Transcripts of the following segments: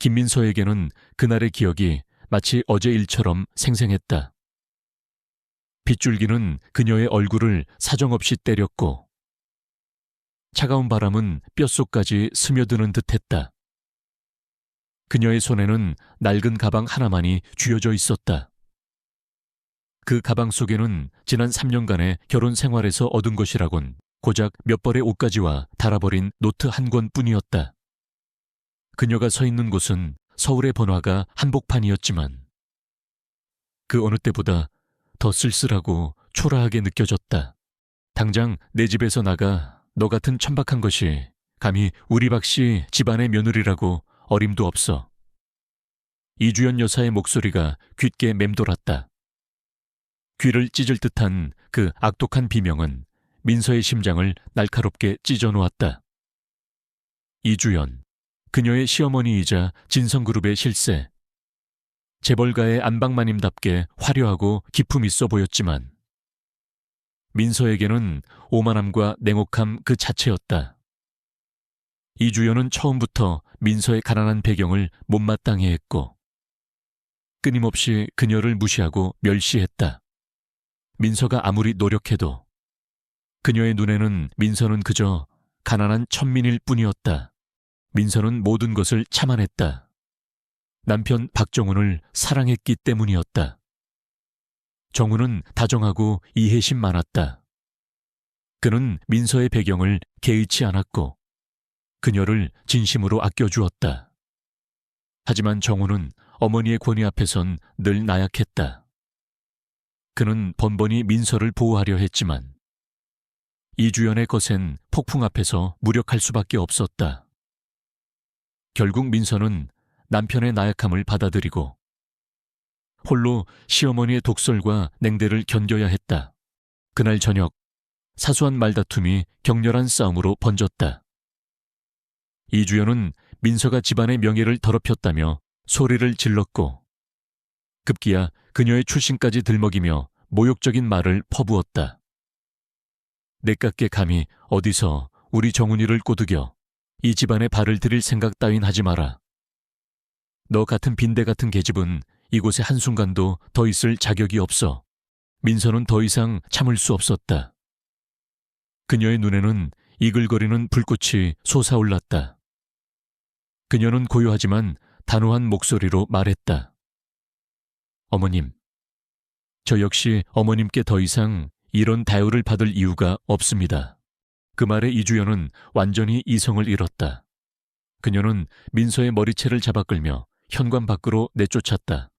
김민서에게는 그날의 기억이 마치 어제 일처럼 생생했다. 빗줄기는 그녀의 얼굴을 사정없이 때렸고 차가운 바람은 뼛속까지 스며드는 듯했다. 그녀의 손에는 낡은 가방 하나만이 쥐어져 있었다. 그 가방 속에는 지난 3년간의 결혼 생활에서 얻은 것이라곤 고작 몇 벌의 옷가지와 달아버린 노트 한 권뿐이었다. 그녀가 서 있는 곳은 서울의 번화가 한복판이었지만 그 어느 때보다 더 쓸쓸하고 초라하게 느껴졌다. 당장 내 집에서 나가 너 같은 천박한 것이 감히 우리 박씨 집안의 며느리라고 어림도 없어. 이주연 여사의 목소리가 귓게 맴돌았다. 귀를 찢을 듯한 그 악독한 비명은 민서의 심장을 날카롭게 찢어놓았다. 이주연, 그녀의 시어머니이자 진성그룹의 실세. 재벌가의 안방마님답게 화려하고 기품 있어 보였지만 민서에게는 오만함과 냉혹함 그 자체였다. 이주연은 처음부터 민서의 가난한 배경을 못마땅해 했고 끊임없이 그녀를 무시하고 멸시했다. 민서가 아무리 노력해도 그녀의 눈에는 민서는 그저 가난한 천민일 뿐이었다. 민서는 모든 것을 참아냈다. 남편 박정훈을 사랑했기 때문이었다. 정훈은 다정하고 이해심 많았다. 그는 민서의 배경을 개의치 않았고 그녀를 진심으로 아껴주었다. 하지만 정훈은 어머니의 권위 앞에선 늘 나약했다. 그는 번번이 민서를 보호하려 했지만 이주연의 거센 폭풍 앞에서 무력할 수밖에 없었다. 결국 민서는 남편의 나약함을 받아들이고 홀로 시어머니의 독설과 냉대를 견뎌야 했다. 그날 저녁 사소한 말다툼이 격렬한 싸움으로 번졌다. 이주연은 민서가 집안의 명예를 더럽혔다며 소리를 질렀고 급기야 그녀의 출신까지 들먹이며 모욕적인 말을 퍼부었다. 내깎게 감히 어디서 우리 정훈이를 꼬드겨 이 집안에 발을 들일 생각 따윈 하지 마라. 너 같은 빈대 같은 계집은 이곳에 한순간도 더 있을 자격이 없어. 민서는 더 이상 참을 수 없었다. 그녀의 눈에는 이글거리는 불꽃이 솟아올랐다. 그녀는 고요하지만 단호한 목소리로 말했다. 어머님, 저 역시 어머님께 더 이상 이런 대우를 받을 이유가 없습니다. 그 말에 이주연은 완전히 이성을 잃었다. 그녀는 민서의 머리채를 잡아끌며 현관 밖으로 내쫓았다.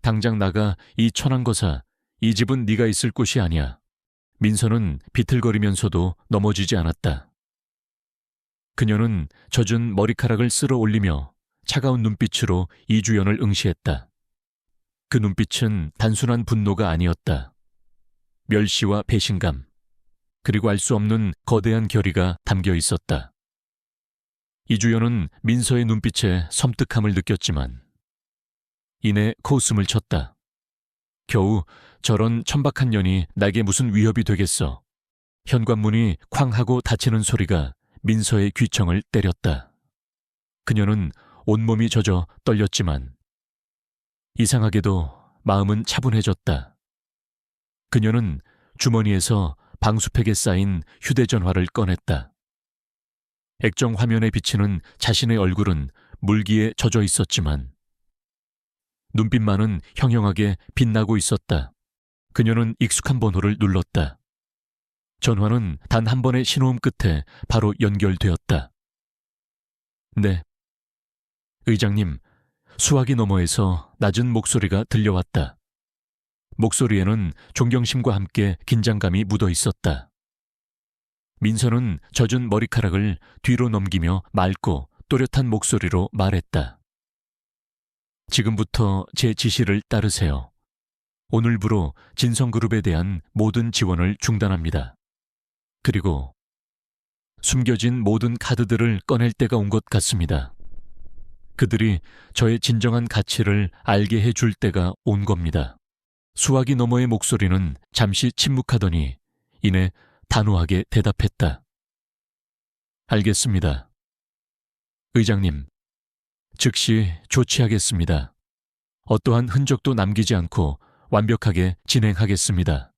당장 나가 이 천한거사, 이 집은 네가 있을 곳이 아니야. 민서는 비틀거리면서도 넘어지지 않았다. 그녀는 젖은 머리카락을 쓸어 올리며 차가운 눈빛으로 이주연을 응시했다. 그 눈빛은 단순한 분노가 아니었다. 멸시와 배신감, 그리고 알 수 없는 거대한 결의가 담겨 있었다. 이주연은 민서의 눈빛에 섬뜩함을 느꼈지만 이내 코웃음을 쳤다. 겨우 저런 천박한 년이 나에게 무슨 위협이 되겠어. 현관문이 쾅 하고 닫히는 소리가 민서의 귀청을 때렸다. 그녀는 온몸이 젖어 떨렸지만 이상하게도 마음은 차분해졌다. 그녀는 주머니에서 방수팩에 쌓인 휴대전화를 꺼냈다. 액정 화면에 비치는 자신의 얼굴은 물기에 젖어 있었지만 눈빛만은 형형하게 빛나고 있었다. 그녀는 익숙한 번호를 눌렀다. 전화는 단 한 번의 신호음 끝에 바로 연결되었다. 네. 의장님, 수화기 너머에서 낮은 목소리가 들려왔다. 목소리에는 존경심과 함께 긴장감이 묻어 있었다. 민서는 젖은 머리카락을 뒤로 넘기며 맑고 또렷한 목소리로 말했다. 지금부터 제 지시를 따르세요. 오늘부로 진성그룹에 대한 모든 지원을 중단합니다. 그리고 숨겨진 모든 카드들을 꺼낼 때가 온 것 같습니다. 그들이 저의 진정한 가치를 알게 해줄 때가 온 겁니다. 수화기 너머의 목소리는 잠시 침묵하더니 이내 단호하게 대답했다. 알겠습니다. 의장님, 즉시 조치하겠습니다. 어떠한 흔적도 남기지 않고 완벽하게 진행하겠습니다.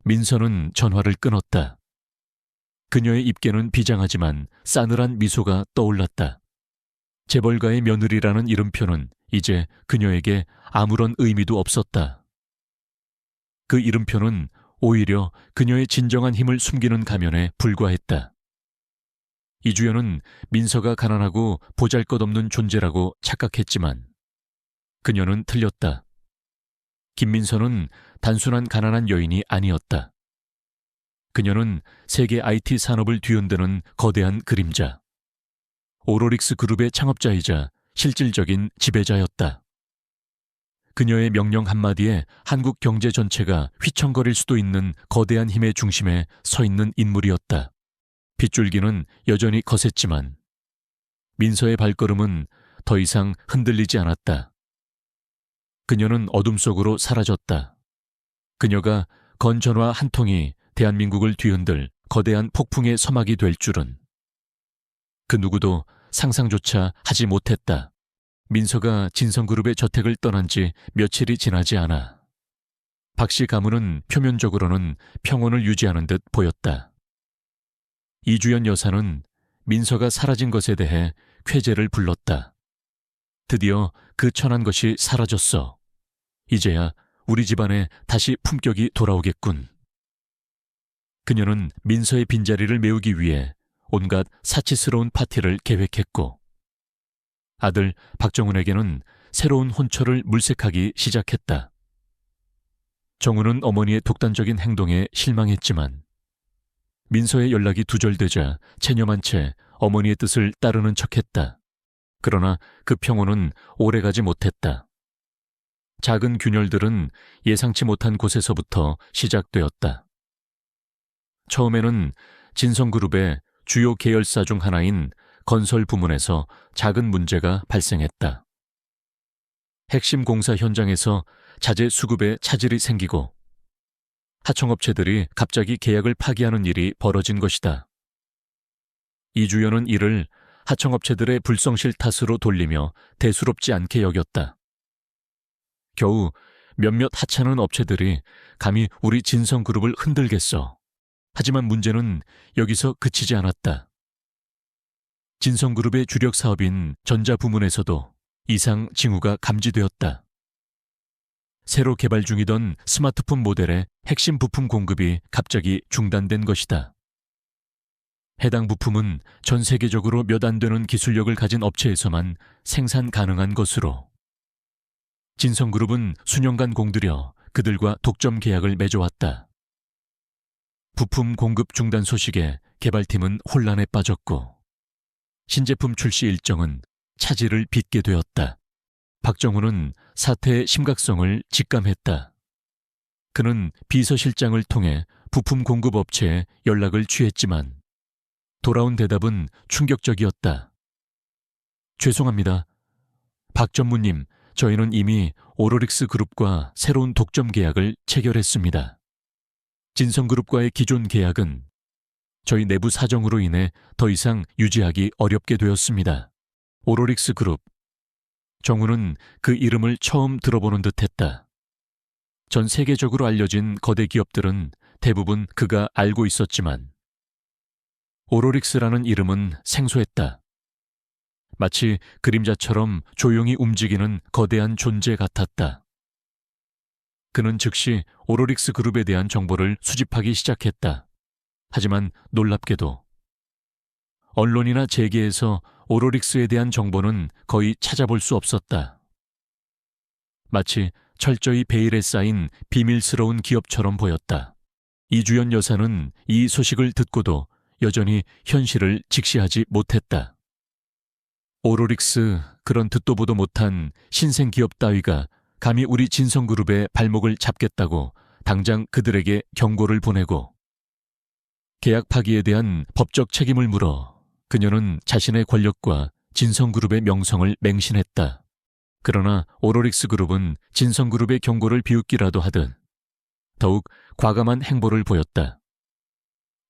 민서는 전화를 끊었다. 그녀의 입계는 비장하지만 싸늘한 미소가 떠올랐다. 재벌가의 며느리라는 이름표는 이제 그녀에게 아무런 의미도 없었다. 그 이름표는 오히려 그녀의 진정한 힘을 숨기는 가면에 불과했다. 이주연은 민서가 가난하고 보잘것없는 존재라고 착각했지만 그녀는 틀렸다. 김민서는 단순한 가난한 여인이 아니었다. 그녀는 세계 IT 산업을 뒤흔드는 거대한 그림자, 오로릭스 그룹의 창업자이자 실질적인 지배자였다. 그녀의 명령 한마디에 한국 경제 전체가 휘청거릴 수도 있는 거대한 힘의 중심에 서 있는 인물이었다. 빗줄기는 여전히 거셌지만 민서의 발걸음은 더 이상 흔들리지 않았다. 그녀는 어둠 속으로 사라졌다. 그녀가 건 전화 한 통이 대한민국을 뒤흔들 거대한 폭풍의 서막이 될 줄은 그 누구도 상상조차 하지 못했다. 민서가 진성그룹의 저택을 떠난 지 며칠이 지나지 않아 박씨 가문은 표면적으로는 평온을 유지하는 듯 보였다. 이주연 여사는 민서가 사라진 것에 대해 쾌재를 불렀다. 드디어 그 천한 것이 사라졌어. 이제야 우리 집안에 다시 품격이 돌아오겠군. 그녀는 민서의 빈자리를 메우기 위해 온갖 사치스러운 파티를 계획했고 아들 박정훈에게는 새로운 혼처를 물색하기 시작했다. 정훈은 어머니의 독단적인 행동에 실망했지만 민서의 연락이 두절되자 체념한 채 어머니의 뜻을 따르는 척했다. 그러나 그 평온은 오래가지 못했다. 작은 균열들은 예상치 못한 곳에서부터 시작되었다. 처음에는 진성그룹의 주요 계열사 중 하나인 건설 부문에서 작은 문제가 발생했다. 핵심 공사 현장에서 자재 수급에 차질이 생기고 하청업체들이 갑자기 계약을 파기하는 일이 벌어진 것이다. 이주연은 이를 하청업체들의 불성실 탓으로 돌리며 대수롭지 않게 여겼다. 겨우 몇몇 하찮은 업체들이 감히 우리 진성그룹을 흔들겠어. 하지만 문제는 여기서 그치지 않았다. 진성그룹의 주력 사업인 전자부문에서도 이상 징후가 감지되었다. 새로 개발 중이던 스마트폰 모델의 핵심 부품 공급이 갑자기 중단된 것이다. 해당 부품은 전 세계적으로 몇 안 되는 기술력을 가진 업체에서만 생산 가능한 것으로 진성그룹은 수년간 공들여 그들과 독점 계약을 맺어왔다. 부품 공급 중단 소식에 개발팀은 혼란에 빠졌고 신제품 출시 일정은 차질을 빚게 되었다. 박정훈은 사태의 심각성을 직감했다. 그는 비서실장을 통해 부품 공급 업체에 연락을 취했지만 돌아온 대답은 충격적이었다. 죄송합니다. 박 전무님, 저희는 이미 오로릭스 그룹과 새로운 독점 계약을 체결했습니다. 진성그룹과의 기존 계약은 저희 내부 사정으로 인해 더 이상 유지하기 어렵게 되었습니다. 오로릭스 그룹. 정우는 그 이름을 처음 들어보는 듯했다. 전 세계적으로 알려진 거대 기업들은 대부분 그가 알고 있었지만 오로릭스라는 이름은 생소했다. 마치 그림자처럼 조용히 움직이는 거대한 존재 같았다. 그는 즉시 오로릭스 그룹에 대한 정보를 수집하기 시작했다. 하지만 놀랍게도 언론이나 재계에서 오로릭스에 대한 정보는 거의 찾아볼 수 없었다. 마치 철저히 베일에 쌓인 비밀스러운 기업처럼 보였다. 이주연 여사는 이 소식을 듣고도 여전히 현실을 직시하지 못했다. 오로릭스, 그런 듣도 보도 못한 신생 기업 따위가 감히 우리 진성그룹의 발목을 잡겠다고 당장 그들에게 경고를 보내고 계약 파기에 대한 법적 책임을 물어 그녀는 자신의 권력과 진성그룹의 명성을 맹신했다. 그러나 오로릭스 그룹은 진성그룹의 경고를 비웃기라도 하듯 더욱 과감한 행보를 보였다.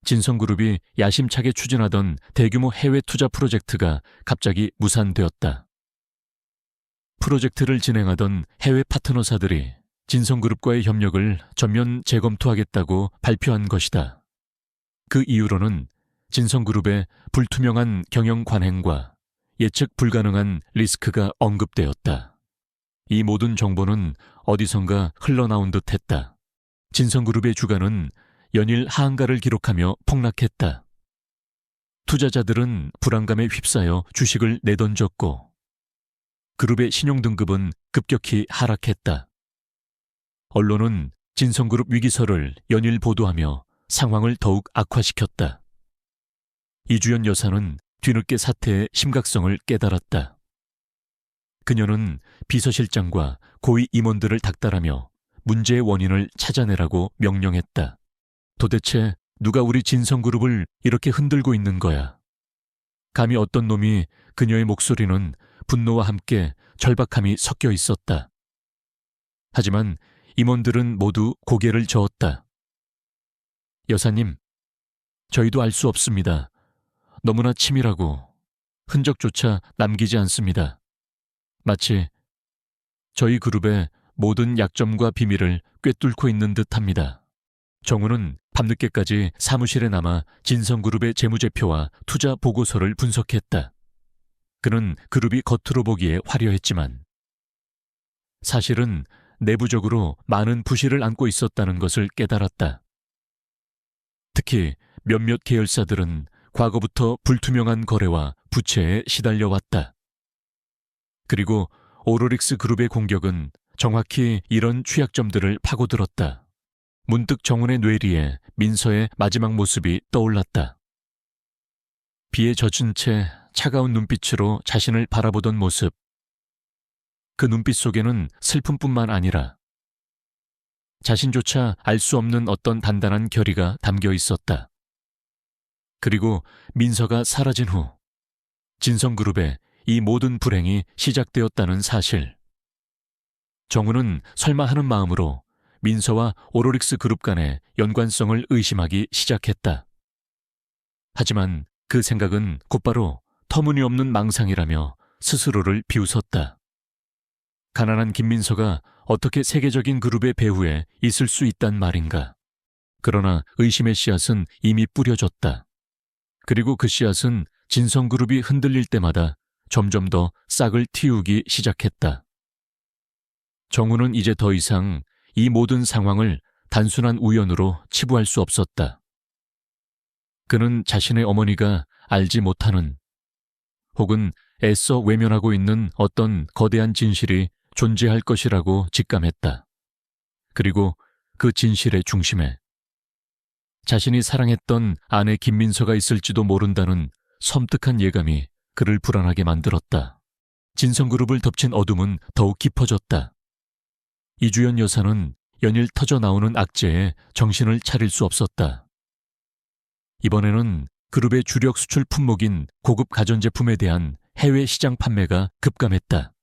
진성그룹이 야심차게 추진하던 대규모 해외 투자 프로젝트가 갑자기 무산되었다. 프로젝트를 진행하던 해외 파트너사들이 진성그룹과의 협력을 전면 재검토하겠다고 발표한 것이다. 그 이유로는 진성그룹의 불투명한 경영 관행과 예측 불가능한 리스크가 언급되었다. 이 모든 정보는 어디선가 흘러나온 듯했다. 진성그룹의 주가는 연일 하한가를 기록하며 폭락했다. 투자자들은 불안감에 휩싸여 주식을 내던졌고 그룹의 신용등급은 급격히 하락했다. 언론은 진성그룹 위기설을 연일 보도하며 상황을 더욱 악화시켰다. 이주연 여사는 뒤늦게 사태의 심각성을 깨달았다. 그녀는 비서실장과 고위 임원들을 닥달하며 문제의 원인을 찾아내라고 명령했다. 도대체 누가 우리 진성그룹을 이렇게 흔들고 있는 거야? 감히 어떤 놈이 그녀의 목소리는 분노와 함께 절박함이 섞여 있었다. 하지만 임원들은 모두 고개를 저었다. 여사님, 저희도 알 수 없습니다. 너무나 치밀하고 흔적조차 남기지 않습니다. 마치 저희 그룹의 모든 약점과 비밀을 꿰뚫고 있는 듯합니다. 정우는 밤늦게까지 사무실에 남아 진성그룹의 재무제표와 투자 보고서를 분석했다. 그는 그룹이 겉으로 보기에 화려했지만 사실은 내부적으로 많은 부실을 안고 있었다는 것을 깨달았다. 특히 몇몇 계열사들은 과거부터 불투명한 거래와 부채에 시달려왔다. 그리고 오로릭스 그룹의 공격은 정확히 이런 취약점들을 파고들었다. 문득 정훈의 뇌리에 민서의 마지막 모습이 떠올랐다. 비에 젖은 채 차가운 눈빛으로 자신을 바라보던 모습. 그 눈빛 속에는 슬픔뿐만 아니라 자신조차 알 수 없는 어떤 단단한 결의가 담겨 있었다. 그리고 민서가 사라진 후 진성그룹의 이 모든 불행이 시작되었다는 사실. 정우는 설마 하는 마음으로 민서와 오로릭스 그룹 간의 연관성을 의심하기 시작했다. 하지만 그 생각은 곧바로 터무니없는 망상이라며 스스로를 비웃었다. 가난한 김민서가 어떻게 세계적인 그룹의 배후에 있을 수 있단 말인가. 그러나 의심의 씨앗은 이미 뿌려졌다. 그리고 그 씨앗은 진성그룹이 흔들릴 때마다 점점 더 싹을 틔우기 시작했다. 정우는 이제 더 이상 이 모든 상황을 단순한 우연으로 치부할 수 없었다. 그는 자신의 어머니가 알지 못하는 혹은 애써 외면하고 있는 어떤 거대한 진실이 존재할 것이라고 직감했다. 그리고 그 진실의 중심에 자신이 사랑했던 아내 김민서가 있을지도 모른다는 섬뜩한 예감이 그를 불안하게 만들었다. 진성그룹을 덮친 어둠은 더욱 깊어졌다. 이주연 여사는 연일 터져 나오는 악재에 정신을 차릴 수 없었다. 이번에는 그룹의 주력 수출 품목인 고급 가전제품에 대한 해외 시장 판매가 급감했다.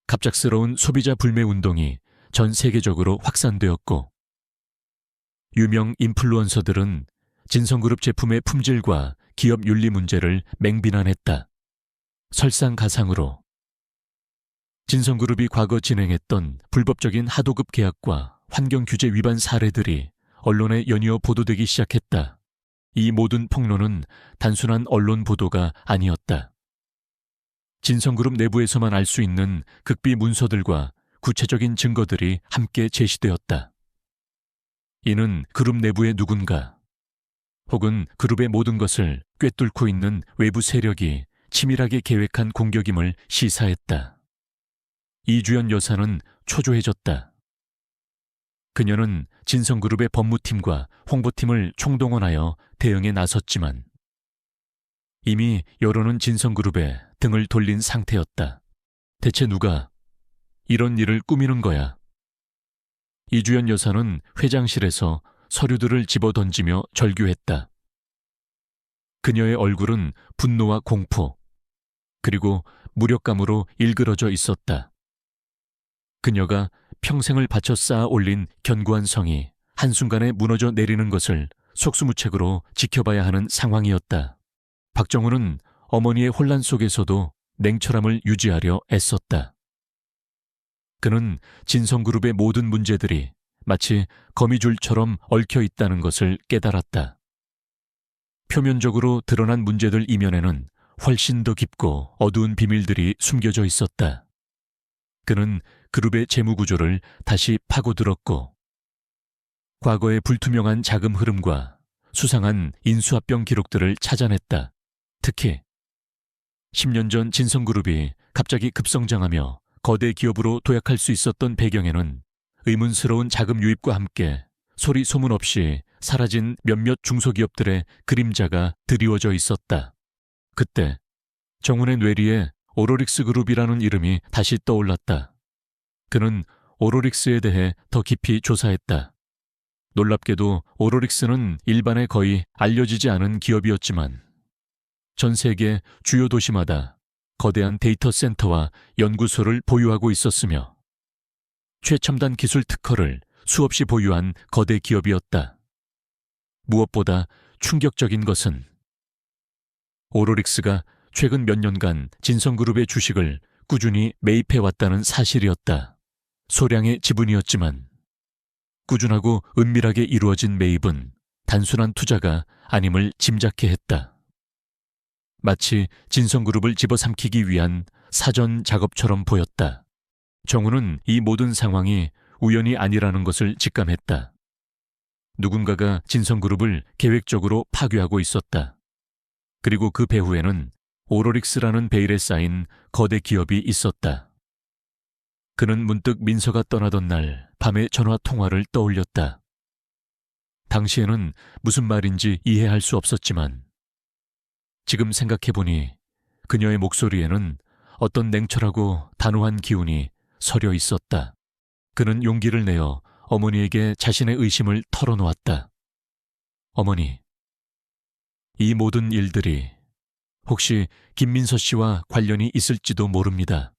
갑작스러운 소비자 불매 운동이 전 세계적으로 확산되었고 유명 인플루언서들은 진성그룹 제품의 품질과 기업 윤리 문제를 맹비난했다. 설상가상으로 진성그룹이 과거 진행했던 불법적인 하도급 계약과 환경규제 위반 사례들이 언론에 연이어 보도되기 시작했다. 이 모든 폭로는 단순한 언론 보도가 아니었다. 진성그룹 내부에서만 알 수 있는 극비 문서들과 구체적인 증거들이 함께 제시되었다. 이는 그룹 내부의 누군가 혹은 그룹의 모든 것을 꿰뚫고 있는 외부 세력이 치밀하게 계획한 공격임을 시사했다. 이주연 여사는 초조해졌다. 그녀는 진성그룹의 법무팀과 홍보팀을 총동원하여 대응에 나섰지만 이미 여론은 진성그룹에 등을 돌린 상태였다. 대체 누가 이런 일을 꾸미는 거야? 이주연 여사는 회장실에서 서류들을 집어던지며 절규했다. 그녀의 얼굴은 분노와 공포, 그리고 무력감으로 일그러져 있었다. 그녀가 평생을 바쳐 쌓아 올린 견고한 성이 한순간에 무너져 내리는 것을 속수무책으로 지켜봐야 하는 상황이었다. 박정우는 어머니의 혼란 속에서도 냉철함을 유지하려 애썼다. 그는 진성그룹의 모든 문제들이 마치 거미줄처럼 얽혀 있다는 것을 깨달았다. 표면적으로 드러난 문제들 이면에는 훨씬 더 깊고 어두운 비밀들이 숨겨져 있었다. 그는 그룹의 재무구조를 다시 파고들었고 과거의 불투명한 자금 흐름과 수상한 인수합병 기록들을 찾아냈다. 특히 10년 전 진성그룹이 갑자기 급성장하며 거대 기업으로 도약할 수 있었던 배경에는 의문스러운 자금 유입과 함께 소리 소문 없이 사라진 몇몇 중소기업들의 그림자가 드리워져 있었다. 그때 정훈의 뇌리에 오로릭스 그룹이라는 이름이 다시 떠올랐다. 그는 오로릭스에 대해 더 깊이 조사했다. 놀랍게도 오로릭스는 일반에 거의 알려지지 않은 기업이었지만 전 세계 주요 도시마다 거대한 데이터 센터와 연구소를 보유하고 있었으며 최첨단 기술 특허를 수없이 보유한 거대 기업이었다. 무엇보다 충격적인 것은 오로릭스가 최근 몇 년간 진성그룹의 주식을 꾸준히 매입해왔다는 사실이었다. 소량의 지분이었지만 꾸준하고 은밀하게 이루어진 매입은 단순한 투자가 아님을 짐작케 했다. 마치 진성그룹을 집어삼키기 위한 사전 작업처럼 보였다. 정우는 이 모든 상황이 우연이 아니라는 것을 직감했다. 누군가가 진성그룹을 계획적으로 파괴하고 있었다. 그리고 그 배후에는 오로릭스라는 베일에 쌓인 거대 기업이 있었다. 그는 문득 민서가 떠나던 날 밤의 전화 통화를 떠올렸다. 당시에는 무슨 말인지 이해할 수 없었지만 지금 생각해보니 그녀의 목소리에는 어떤 냉철하고 단호한 기운이 서려 있었다. 그는 용기를 내어 어머니에게 자신의 의심을 털어놓았다. 어머니, 이 모든 일들이 혹시 김민서 씨와 관련이 있을지도 모릅니다.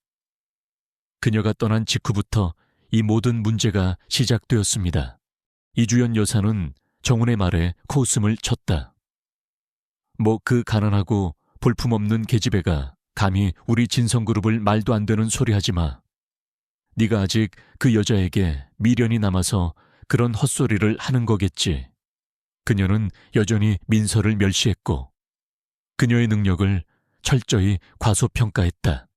그녀가 떠난 직후부터 이 모든 문제가 시작되었습니다. 이주연 여사는 정훈의 말에 코웃음을 쳤다. 뭐 그 가난하고 볼품없는 계집애가 감히 우리 진성그룹을 말도 안 되는 소리 하지 마. 네가 아직 그 여자에게 미련이 남아서 그런 헛소리를 하는 거겠지. 그녀는 여전히 민서를 멸시했고 그녀의 능력을 철저히 과소평가했다.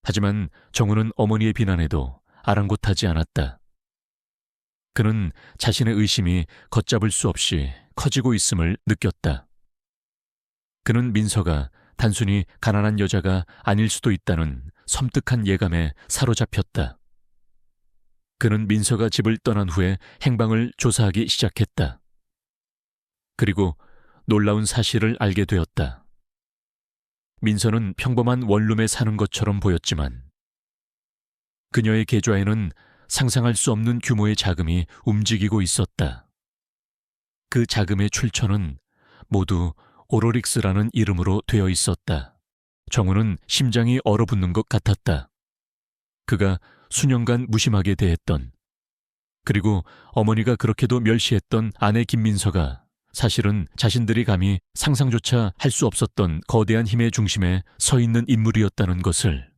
하지만 정우는 어머니의 비난에도 아랑곳하지 않았다. 그는 자신의 의심이 걷잡을 수 없이 커지고 있음을 느꼈다. 그는 민서가 단순히 가난한 여자가 아닐 수도 있다는 섬뜩한 예감에 사로잡혔다. 그는 민서가 집을 떠난 후에 행방을 조사하기 시작했다. 그리고 놀라운 사실을 알게 되었다. 민서는 평범한 원룸에 사는 것처럼 보였지만 그녀의 계좌에는 상상할 수 없는 규모의 자금이 움직이고 있었다. 그 자금의 출처는 모두 오로릭스라는 이름으로 되어 있었다. 정우는 심장이 얼어붙는 것 같았다. 그가 수년간 무심하게 대했던, 그리고 어머니가 그렇게도 멸시했던 아내 김민서가 사실은 자신들이 감히 상상조차 할 수 없었던 거대한 힘의 중심에 서 있는 인물이었다는 것을,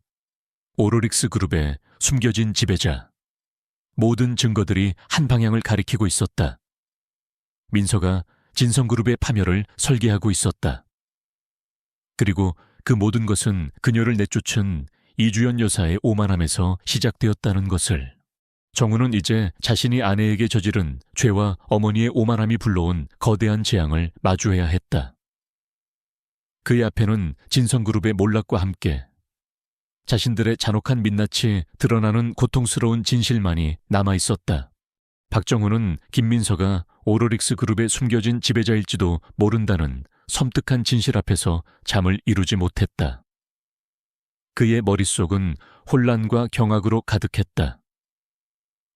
오로릭스 그룹의 숨겨진 지배자, 모든 증거들이 한 방향을 가리키고 있었다. 민서가 진성그룹의 파멸을 설계하고 있었다. 그리고 그 모든 것은 그녀를 내쫓은 이주연 여사의 오만함에서 시작되었다는 것을 정우는 이제 자신이 아내에게 저지른 죄와 어머니의 오만함이 불러온 거대한 재앙을 마주해야 했다. 그의 앞에는 진성그룹의 몰락과 함께 자신들의 잔혹한 민낯이 드러나는 고통스러운 진실만이 남아있었다. 박정우는 김민서가 오로릭스 그룹의 숨겨진 지배자일지도 모른다는 섬뜩한 진실 앞에서 잠을 이루지 못했다. 그의 머릿속은 혼란과 경악으로 가득했다.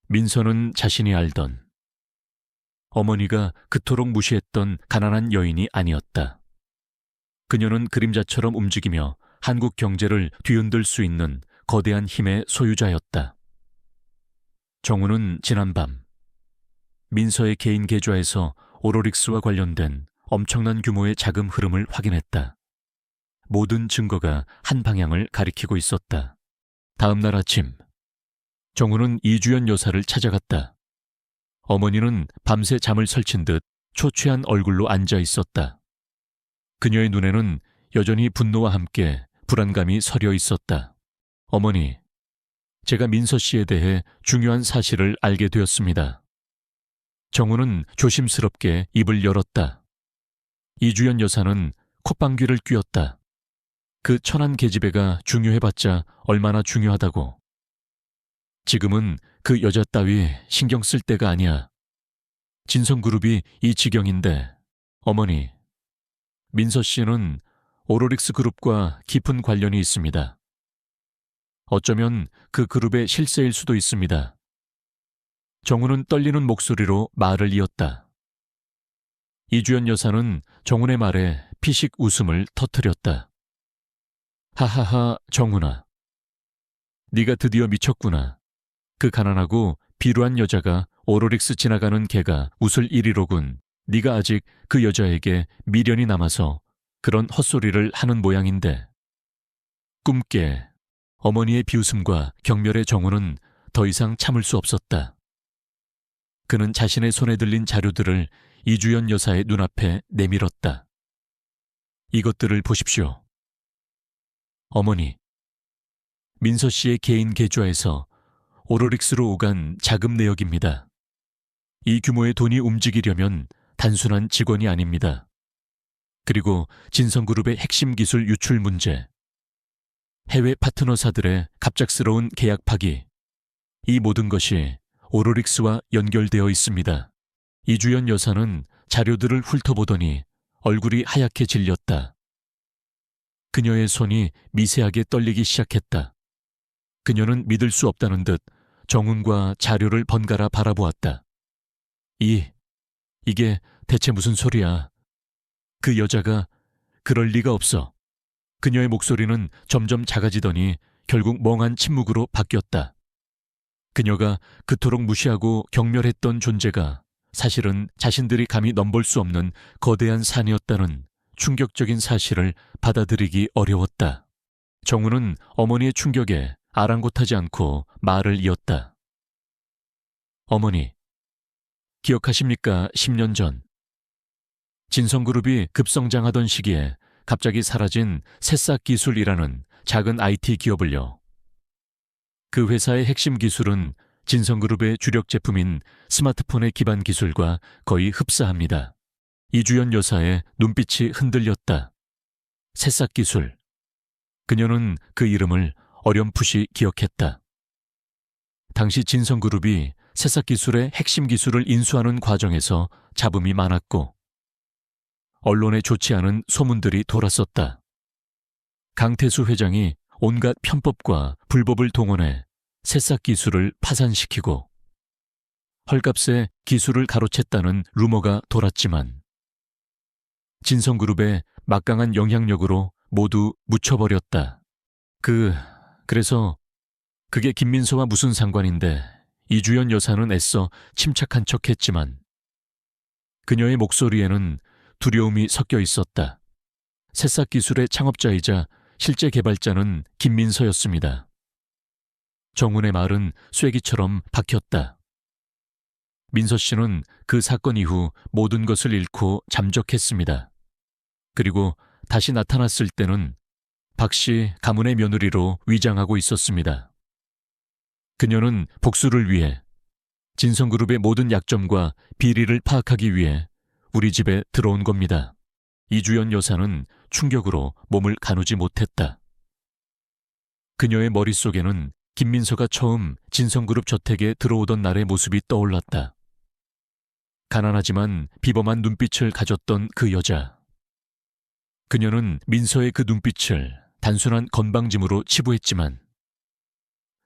민서는 자신이 알던, 어머니가 그토록 무시했던 가난한 여인이 아니었다. 그녀는 그림자처럼 움직이며 한국 경제를 뒤흔들 수 있는 거대한 힘의 소유자였다. 정우는 지난밤 민서의 개인 계좌에서 오로릭스와 관련된 엄청난 규모의 자금 흐름을 확인했다. 모든 증거가 한 방향을 가리키고 있었다. 다음 날 아침, 정우는 이주연 여사를 찾아갔다. 어머니는 밤새 잠을 설친 듯 초췌한 얼굴로 앉아 있었다. 그녀의 눈에는 여전히 분노와 함께 불안감이 서려 있었다. 어머니, 제가 민서 씨에 대해 중요한 사실을 알게 되었습니다. 정우는 조심스럽게 입을 열었다. 이주연 여사는 콧방귀를 뀌었다. 그 천한 계집애가 중요해봤자 얼마나 중요하다고. 지금은 그 여자 따위 신경 쓸 때가 아니야. 진성그룹이 이 지경인데, 어머니, 민서 씨는 오로릭스 그룹과 깊은 관련이 있습니다. 어쩌면 그 그룹의 실세일 수도 있습니다. 정우는 떨리는 목소리로 말을 이었다. 이주연 여사는 정훈의 말에 피식 웃음을 터뜨렸다. 하하하, 정훈아. 네가 드디어 미쳤구나. 그 가난하고 비루한 여자가 오로릭스 지나가는 개가 웃을 일이로군. 네가 아직 그 여자에게 미련이 남아서 그런 헛소리를 하는 모양인데. 꿈깨. 어머니의 비웃음과 경멸의 정우는 더 이상 참을 수 없었다. 그는 자신의 손에 들린 자료들을 이주연 여사의 눈앞에 내밀었다. 이것들을 보십시오. 어머니, 민서 씨의 개인 계좌에서 오로릭스로 오간 자금 내역입니다. 이 규모의 돈이 움직이려면 단순한 직원이 아닙니다. 그리고 진성그룹의 핵심 기술 유출 문제, 해외 파트너사들의 갑작스러운 계약 파기, 이 모든 것이 오로릭스와 연결되어 있습니다. 이주연 여사는 자료들을 훑어보더니 얼굴이 하얗게 질렸다. 그녀의 손이 미세하게 떨리기 시작했다. 그녀는 믿을 수 없다는 듯 정훈과 자료를 번갈아 바라보았다. 이게 대체 무슨 소리야? 그 여자가 그럴 리가 없어. 그녀의 목소리는 점점 작아지더니 결국 멍한 침묵으로 바뀌었다. 그녀가 그토록 무시하고 경멸했던 존재가 사실은 자신들이 감히 넘볼 수 없는 거대한 산이었다는 충격적인 사실을 받아들이기 어려웠다. 정우는 어머니의 충격에 아랑곳하지 않고 말을 이었다. 어머니, 기억하십니까? 10년 전. 진성그룹이 급성장하던 시기에 갑자기 사라진 새싹기술이라는 작은 IT 기업을요. 그 회사의 핵심 기술은 진성그룹의 주력 제품인 스마트폰의 기반 기술과 거의 흡사합니다. 이주연 여사의 눈빛이 흔들렸다. 새싹기술. 그녀는 그 이름을 어렴풋이 기억했다. 당시 진성그룹이 새싹기술의 핵심 기술을 인수하는 과정에서 잡음이 많았고 언론에 좋지 않은 소문들이 돌았었다. 강태수 회장이 온갖 편법과 불법을 동원해 새싹기술을 파산시키고 헐값에 기술을 가로챘다는 루머가 돌았지만 진성그룹의 막강한 영향력으로 모두 묻혀버렸다. 그래서 그게 김민서와 무슨 상관인데 이주연 여사는 애써 침착한 척했지만 그녀의 목소리에는 두려움이 섞여 있었다. 새싹기술의 창업자이자 실제 개발자는 김민서였습니다. 정훈의 말은 쐐기처럼 박혔다. 민서 씨는 그 사건 이후 모든 것을 잃고 잠적했습니다. 그리고 다시 나타났을 때는 박 씨 가문의 며느리로 위장하고 있었습니다. 그녀는 복수를 위해 진성그룹의 모든 약점과 비리를 파악하기 위해 우리 집에 들어온 겁니다. 이주연 여사는 충격으로 몸을 가누지 못했다. 그녀의 머릿속에는 김민서가 처음 진성그룹 저택에 들어오던 날의 모습이 떠올랐다. 가난하지만 비범한 눈빛을 가졌던 그 여자. 그녀는 민서의 그 눈빛을 단순한 건방짐으로 치부했지만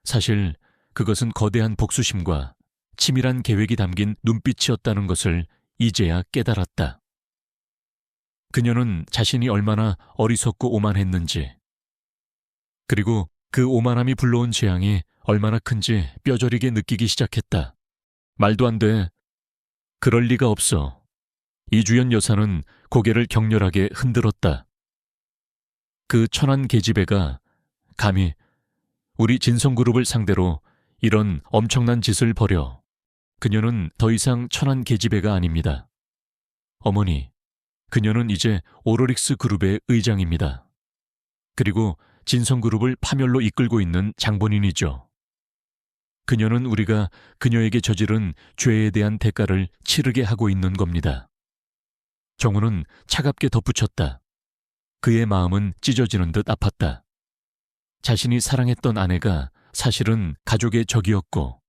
사실 그것은 거대한 복수심과 치밀한 계획이 담긴 눈빛이었다는 것을 이제야 깨달았다. 그녀는 자신이 얼마나 어리석고 오만했는지, 그리고 그 오만함이 불러온 재앙이 얼마나 큰지 뼈저리게 느끼기 시작했다. 말도 안 돼. 그럴 리가 없어. 이주연 여사는 고개를 격렬하게 흔들었다. 그 천한 계집애가 감히 우리 진성그룹을 상대로 이런 엄청난 짓을 벌여. 그녀는 더 이상 천한 계집애가 아닙니다. 어머니, 그녀는 이제 오로릭스 그룹의 의장입니다. 그리고 진성그룹을 파멸로 이끌고 있는 장본인이죠. 그녀는 우리가 그녀에게 저지른 죄에 대한 대가를 치르게 하고 있는 겁니다. 정우는 차갑게 덧붙였다. 그의 마음은 찢어지는 듯 아팠다. 자신이 사랑했던 아내가 사실은 가족의 적이었고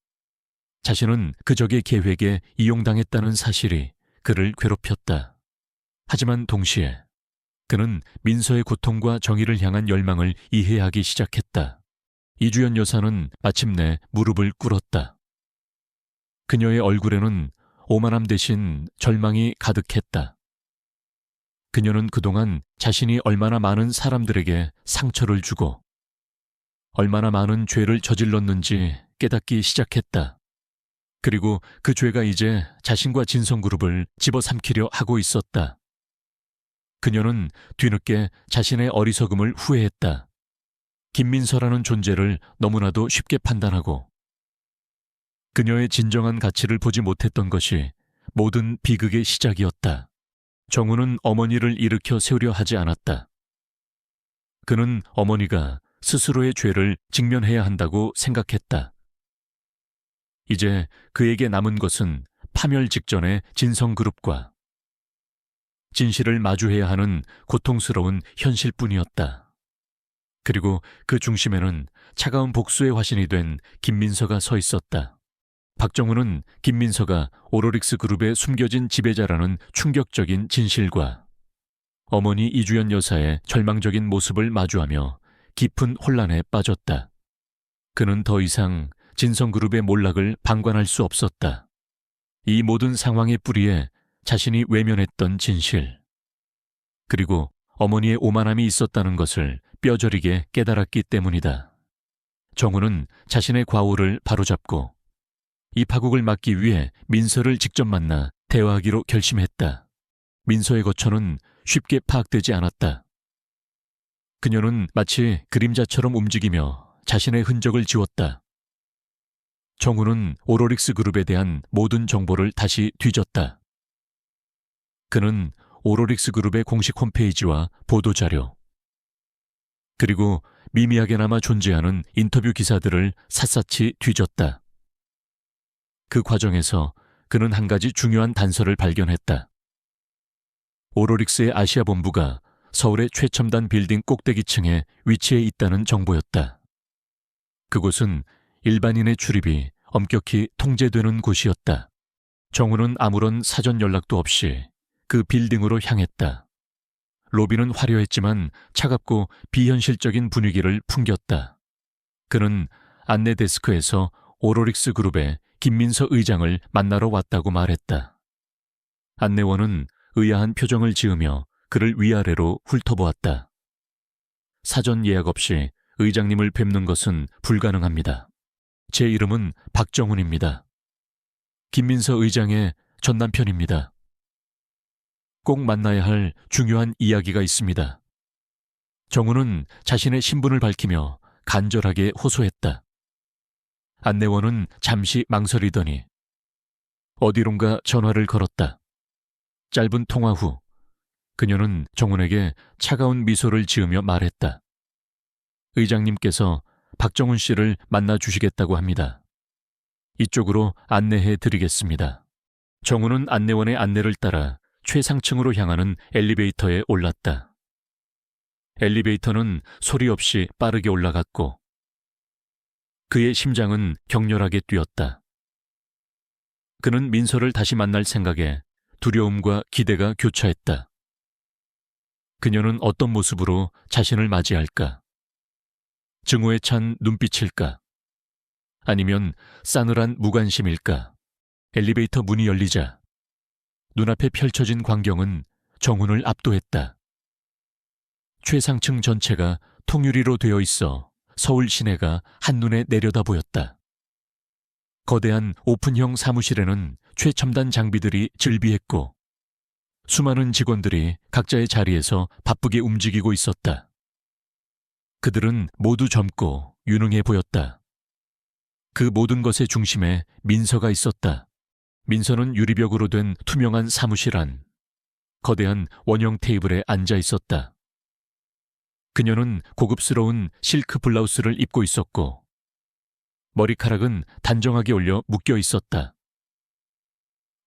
자신은 그 적의 계획에 이용당했다는 사실이 그를 괴롭혔다. 하지만 동시에 그는 민서의 고통과 정의를 향한 열망을 이해하기 시작했다. 이주연 여사는 마침내 무릎을 꿇었다. 그녀의 얼굴에는 오만함 대신 절망이 가득했다. 그녀는 그동안 자신이 얼마나 많은 사람들에게 상처를 주고 얼마나 많은 죄를 저질렀는지 깨닫기 시작했다. 그리고 그 죄가 이제 자신과 진성그룹을 집어삼키려 하고 있었다. 그녀는 뒤늦게 자신의 어리석음을 후회했다. 김민서라는 존재를 너무나도 쉽게 판단하고 그녀의 진정한 가치를 보지 못했던 것이 모든 비극의 시작이었다. 정우는 어머니를 일으켜 세우려 하지 않았다. 그는 어머니가 스스로의 죄를 직면해야 한다고 생각했다. 이제 그에게 남은 것은 파멸 직전의 진성그룹과 진실을 마주해야 하는 고통스러운 현실뿐이었다. 그리고 그 중심에는 차가운 복수의 화신이 된 김민서가 서 있었다. 박정우는 김민서가 오로릭스 그룹의 숨겨진 지배자라는 충격적인 진실과 어머니 이주연 여사의 절망적인 모습을 마주하며 깊은 혼란에 빠졌다. 그는 더 이상 진성그룹의 몰락을 방관할 수 없었다. 이 모든 상황의 뿌리에 자신이 외면했던 진실, 그리고 어머니의 오만함이 있었다는 것을 뼈저리게 깨달았기 때문이다. 정우는 자신의 과오를 바로잡고 이 파국을 막기 위해 민서를 직접 만나 대화하기로 결심했다. 민서의 거처는 쉽게 파악되지 않았다. 그녀는 마치 그림자처럼 움직이며 자신의 흔적을 지웠다. 정우는 오로릭스 그룹에 대한 모든 정보를 다시 뒤졌다. 그는 오로릭스 그룹의 공식 홈페이지와 보도자료, 그리고 미미하게나마 존재하는 인터뷰 기사들을 샅샅이 뒤졌다. 그 과정에서 그는 한 가지 중요한 단서를 발견했다. 오로릭스의 아시아 본부가 서울의 최첨단 빌딩 꼭대기층에 위치해 있다는 정보였다. 그곳은 일반인의 출입이 엄격히 통제되는 곳이었다. 정우는 아무런 사전 연락도 없이 그 빌딩으로 향했다. 로비는 화려했지만 차갑고 비현실적인 분위기를 풍겼다. 그는 안내 데스크에서 오로릭스 그룹의 김민서 의장을 만나러 왔다고 말했다. 안내원은 의아한 표정을 지으며 그를 위아래로 훑어보았다. 사전 예약 없이 의장님을 뵙는 것은 불가능합니다. 제 이름은 박정훈입니다. 김민서 의장의 전남편입니다. 꼭 만나야 할 중요한 이야기가 있습니다. 정우는 자신의 신분을 밝히며 간절하게 호소했다. 안내원은 잠시 망설이더니 어디론가 전화를 걸었다. 짧은 통화 후 그녀는 정훈에게 차가운 미소를 지으며 말했다. 의장님께서 박정훈 씨를 만나주시겠다고 합니다. 이쪽으로 안내해 드리겠습니다. 정훈은 안내원의 안내를 따라 최상층으로 향하는 엘리베이터에 올랐다. 엘리베이터는 소리 없이 빠르게 올라갔고 그의 심장은 격렬하게 뛰었다. 그는 민서를 다시 만날 생각에 두려움과 기대가 교차했다. 그녀는 어떤 모습으로 자신을 맞이할까? 증오에 찬 눈빛일까? 아니면 싸늘한 무관심일까? 엘리베이터 문이 열리자 눈앞에 펼쳐진 광경은 정훈을 압도했다. 최상층 전체가 통유리로 되어 있어 서울 시내가 한눈에 내려다 보였다. 거대한 오픈형 사무실에는 최첨단 장비들이 즐비했고 수많은 직원들이 각자의 자리에서 바쁘게 움직이고 있었다. 그들은 모두 젊고 유능해 보였다. 그 모든 것의 중심에 민서가 있었다. 민서는 유리벽으로 된 투명한 사무실 안, 거대한 원형 테이블에 앉아 있었다. 그녀는 고급스러운 실크 블라우스를 입고 있었고 머리카락은 단정하게 올려 묶여 있었다.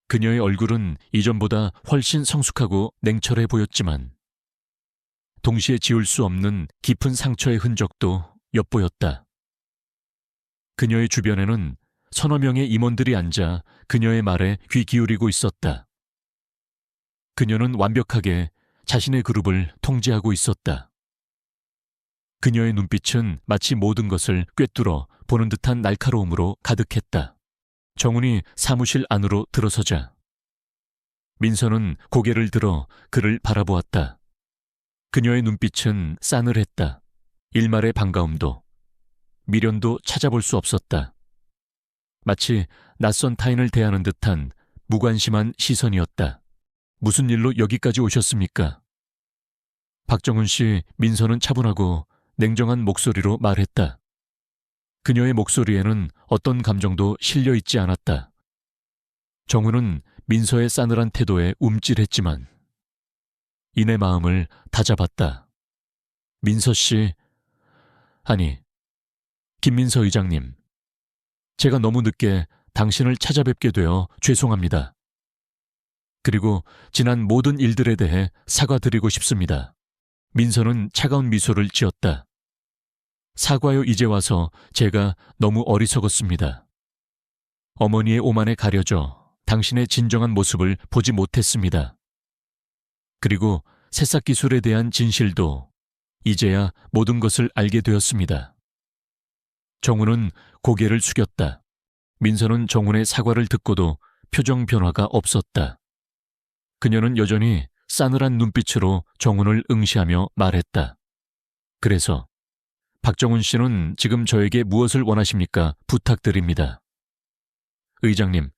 그녀의 얼굴은 이전보다 훨씬 성숙하고 냉철해 보였지만 동시에 지울 수 없는 깊은 상처의 흔적도 엿보였다. 그녀의 주변에는 서너 명의 임원들이 앉아 그녀의 말에 귀 기울이고 있었다. 그녀는 완벽하게 자신의 그룹을 통제하고 있었다. 그녀의 눈빛은 마치 모든 것을 꿰뚫어 보는 듯한 날카로움으로 가득했다. 정훈이 사무실 안으로 들어서자 민서는 고개를 들어 그를 바라보았다. 그녀의 눈빛은 싸늘했다. 일말의 반가움도 미련도 찾아볼 수 없었다. 마치 낯선 타인을 대하는 듯한 무관심한 시선이었다. 무슨 일로 여기까지 오셨습니까? 박정훈 씨, 민서는 차분하고 냉정한 목소리로 말했다. 그녀의 목소리에는 어떤 감정도 실려 있지 않았다. 정훈은 민서의 싸늘한 태도에 움찔했지만 이내 마음을 다잡았다. 민서 씨, 아니, 김민서 의장님, 제가 너무 늦게 당신을 찾아뵙게 되어 죄송합니다. 그리고 지난 모든 일들에 대해 사과드리고 싶습니다. 민서는 차가운 미소를 지었다. 사과요, 이제 와서 제가 너무 어리석었습니다. 어머니의 오만에 가려져 당신의 진정한 모습을 보지 못했습니다. 그리고 새싹 기술에 대한 진실도 이제야 모든 것을 알게 되었습니다. 정훈은 고개를 숙였다. 민서는 정훈의 사과를 듣고도 표정 변화가 없었다. 그녀는 여전히 싸늘한 눈빛으로 정훈을 응시하며 말했다. 그래서 박정훈 씨는 지금 저에게 무엇을 원하십니까? 부탁드립니다. 의장님,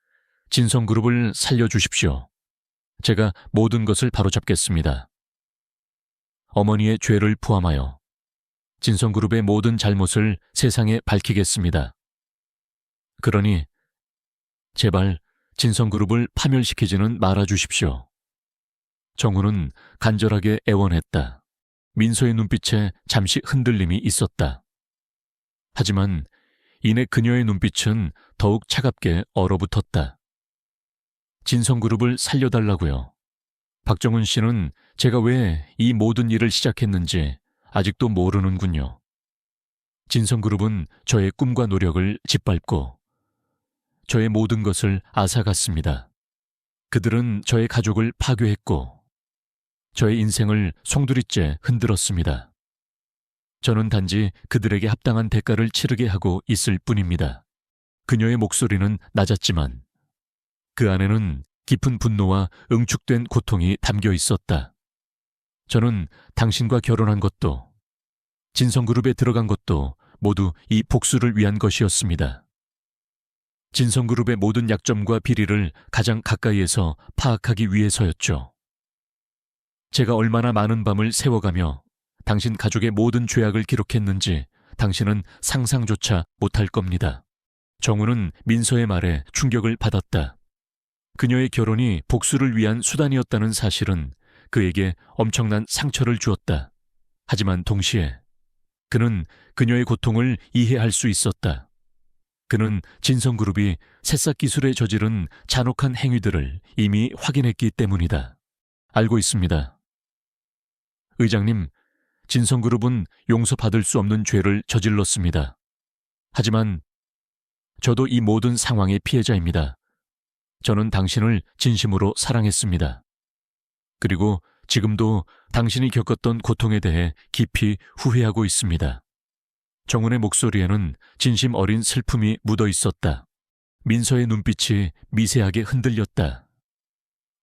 진성그룹을 살려주십시오. 제가 모든 것을 바로잡겠습니다. 어머니의 죄를 포함하여 진성그룹의 모든 잘못을 세상에 밝히겠습니다. 그러니 제발 진성그룹을 파멸시키지는 말아주십시오. 정훈은 간절하게 애원했다. 민서의 눈빛에 잠시 흔들림이 있었다. 하지만 이내 그녀의 눈빛은 더욱 차갑게 얼어붙었다. 진성그룹을 살려달라고요. 박정훈 씨는 제가 왜 이 모든 일을 시작했는지 아직도 모르는군요. 진성그룹은 저의 꿈과 노력을 짓밟고 저의 모든 것을 앗아갔습니다. 그들은 저의 가족을 파괴했고 저의 인생을 송두리째 흔들었습니다. 저는 단지 그들에게 합당한 대가를 치르게 하고 있을 뿐입니다. 그녀의 목소리는 낮았지만 그 안에는 깊은 분노와 응축된 고통이 담겨 있었다. 저는 당신과 결혼한 것도 진성그룹에 들어간 것도 모두 이 복수를 위한 것이었습니다. 진성그룹의 모든 약점과 비리를 가장 가까이에서 파악하기 위해서였죠. 제가 얼마나 많은 밤을 새워가며 당신 가족의 모든 죄악을 기록했는지 당신은 상상조차 못할 겁니다. 정훈은 민서의 말에 충격을 받았다. 그녀의 결혼이 복수를 위한 수단이었다는 사실은 그에게 엄청난 상처를 주었다. 하지만 동시에 그는 그녀의 고통을 이해할 수 있었다. 그는 진성그룹이 새싹 기술에 저지른 잔혹한 행위들을 이미 확인했기 때문이다. 알고 있습니다. 의장님, 진성그룹은 용서받을 수 없는 죄를 저질렀습니다. 하지만 저도 이 모든 상황의 피해자입니다. 저는 당신을 진심으로 사랑했습니다. 그리고 지금도 당신이 겪었던 고통에 대해 깊이 후회하고 있습니다. 정훈의 목소리에는 진심 어린 슬픔이 묻어 있었다. 민서의 눈빛이 미세하게 흔들렸다.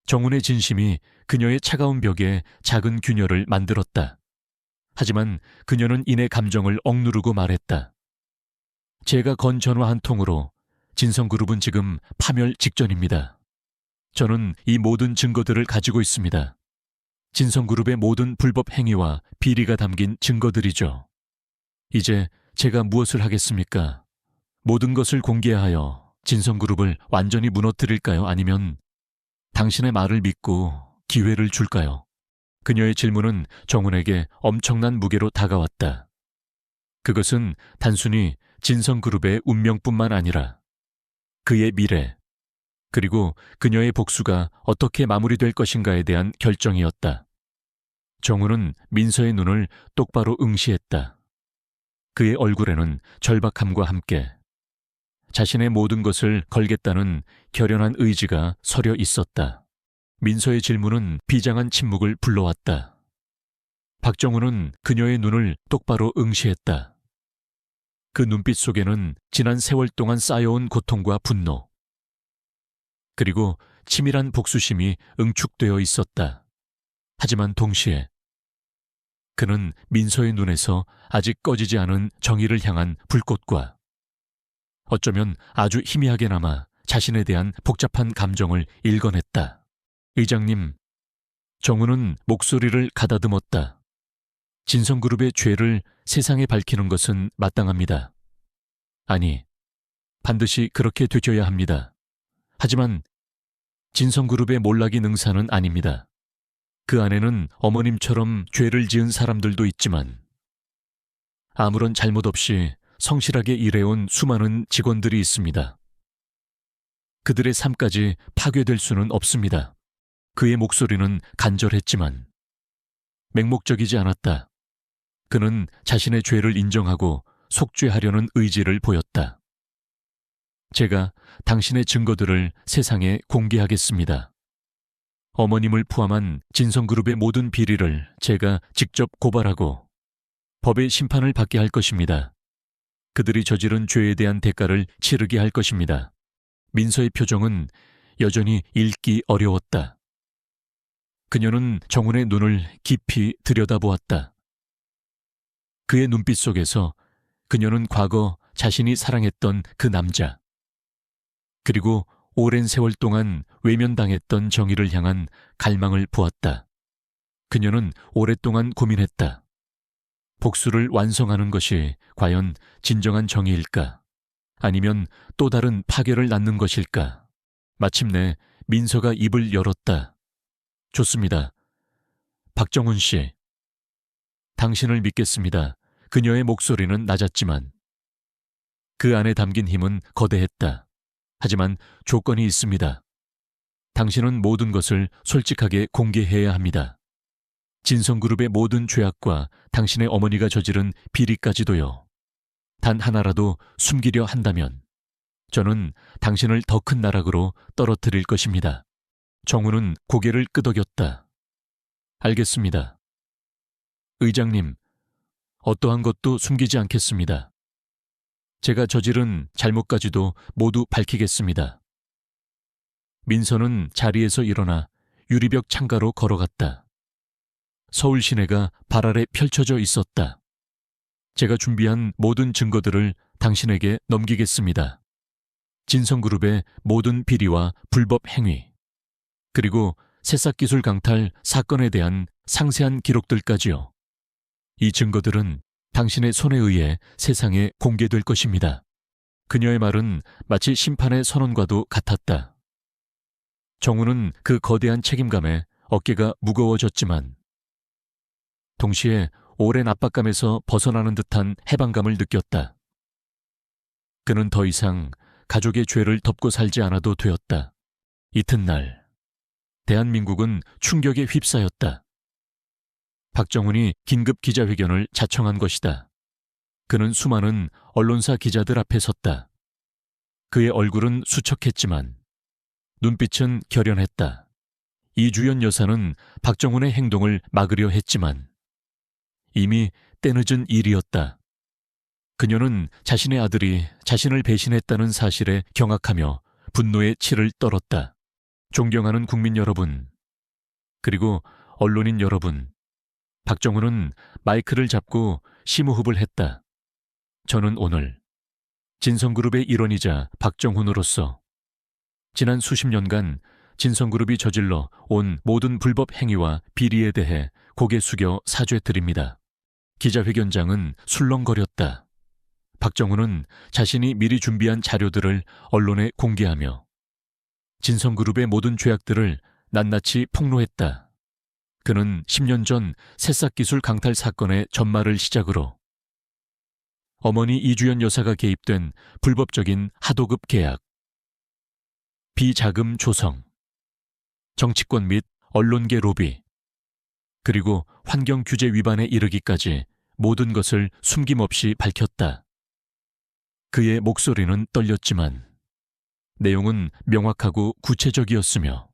정훈의 진심이 그녀의 차가운 벽에 작은 균열을 만들었다. 하지만 그녀는 이내 감정을 억누르고 말했다. 제가 건 전화 한 통으로 진성그룹은 지금 파멸 직전입니다. 저는 이 모든 증거들을 가지고 있습니다. 진성그룹의 모든 불법 행위와 비리가 담긴 증거들이죠. 이제 제가 무엇을 하겠습니까? 모든 것을 공개하여 진성그룹을 완전히 무너뜨릴까요? 아니면 당신의 말을 믿고 기회를 줄까요? 그녀의 질문은 정훈에게 엄청난 무게로 다가왔다. 그것은 단순히 진성그룹의 운명뿐만 아니라 그의 미래, 그리고 그녀의 복수가 어떻게 마무리될 것인가에 대한 결정이었다. 정훈은 민서의 눈을 똑바로 응시했다. 그의 얼굴에는 절박함과 함께 자신의 모든 것을 걸겠다는 결연한 의지가 서려 있었다. 민서의 질문은 비장한 침묵을 불러왔다. 박정훈은 그녀의 눈을 똑바로 응시했다. 그 눈빛 속에는 지난 세월 동안 쌓여온 고통과 분노, 그리고 치밀한 복수심이 응축되어 있었다. 하지만 동시에 그는 민서의 눈에서 아직 꺼지지 않은 정의를 향한 불꽃과 어쩌면 아주 희미하게나마 자신에 대한 복잡한 감정을 읽어냈다. 의장님, 정우는 목소리를 가다듬었다. 진성그룹의 죄를 세상에 밝히는 것은 마땅합니다. 아니, 반드시 그렇게 되줘야 합니다. 하지만 진성그룹의 몰락이 능사는 아닙니다. 그 안에는 어머님처럼 죄를 지은 사람들도 있지만 아무런 잘못 없이 성실하게 일해온 수많은 직원들이 있습니다. 그들의 삶까지 파괴될 수는 없습니다. 그의 목소리는 간절했지만 맹목적이지 않았다. 그는 자신의 죄를 인정하고 속죄하려는 의지를 보였다. 제가 당신의 증거들을 세상에 공개하겠습니다. 어머님을 포함한 진성그룹의 모든 비리를 제가 직접 고발하고 법의 심판을 받게 할 것입니다. 그들이 저지른 죄에 대한 대가를 치르게 할 것입니다. 민서의 표정은 여전히 읽기 어려웠다. 그녀는 정훈의 눈을 깊이 들여다보았다. 그의 눈빛 속에서 그녀는 과거 자신이 사랑했던 그 남자, 그리고 오랜 세월 동안 외면당했던 정의를 향한 갈망을 보았다. 그녀는 오랫동안 고민했다. 복수를 완성하는 것이 과연 진정한 정의일까? 아니면 또 다른 파괴를 낳는 것일까? 마침내 민서가 입을 열었다. 좋습니다. 박정훈 씨. 당신을 믿겠습니다. 그녀의 목소리는 낮았지만 그 안에 담긴 힘은 거대했다. 하지만 조건이 있습니다. 당신은 모든 것을 솔직하게 공개해야 합니다. 진성그룹의 모든 죄악과 당신의 어머니가 저지른 비리까지도요. 단 하나라도 숨기려 한다면 저는 당신을 더 큰 나락으로 떨어뜨릴 것입니다. 정우는 고개를 끄덕였다. 알겠습니다. 의장님, 어떠한 것도 숨기지 않겠습니다. 제가 저지른 잘못까지도 모두 밝히겠습니다. 민서는 자리에서 일어나 유리벽 창가로 걸어갔다. 서울 시내가 발 아래 펼쳐져 있었다. 제가 준비한 모든 증거들을 당신에게 넘기겠습니다. 진성그룹의 모든 비리와 불법 행위, 그리고 새싹기술 강탈 사건에 대한 상세한 기록들까지요. 이 증거들은 당신의 손에 의해 세상에 공개될 것입니다. 그녀의 말은 마치 심판의 선언과도 같았다. 정우는 그 거대한 책임감에 어깨가 무거워졌지만 동시에 오랜 압박감에서 벗어나는 듯한 해방감을 느꼈다. 그는 더 이상 가족의 죄를 덮고 살지 않아도 되었다. 이튿날 대한민국은 충격에 휩싸였다. 박정훈이 긴급 기자회견을 자청한 것이다. 그는 수많은 언론사 기자들 앞에 섰다. 그의 얼굴은 수척했지만 눈빛은 결연했다. 이주연 여사는 박정훈의 행동을 막으려 했지만 이미 때늦은 일이었다. 그녀는 자신의 아들이 자신을 배신했다는 사실에 경악하며 분노의 치를 떨었다. 존경하는 국민 여러분, 그리고 언론인 여러분, 박정훈은 마이크를 잡고 심호흡을 했다. 저는 오늘 진성그룹의 일원이자 박정훈으로서 지난 수십 년간 진성그룹이 저질러 온 모든 불법 행위와 비리에 대해 고개 숙여 사죄드립니다. 기자회견장은 술렁거렸다. 박정훈은 자신이 미리 준비한 자료들을 언론에 공개하며 진성그룹의 모든 죄악들을 낱낱이 폭로했다. 그는 10년 전 새싹기술 강탈 사건의 전말을 시작으로 어머니 이주연 여사가 개입된 불법적인 하도급 계약, 비자금 조성, 정치권 및 언론계 로비, 그리고 환경규제 위반에 이르기까지 모든 것을 숨김없이 밝혔다. 그의 목소리는 떨렸지만 내용은 명확하고 구체적이었으며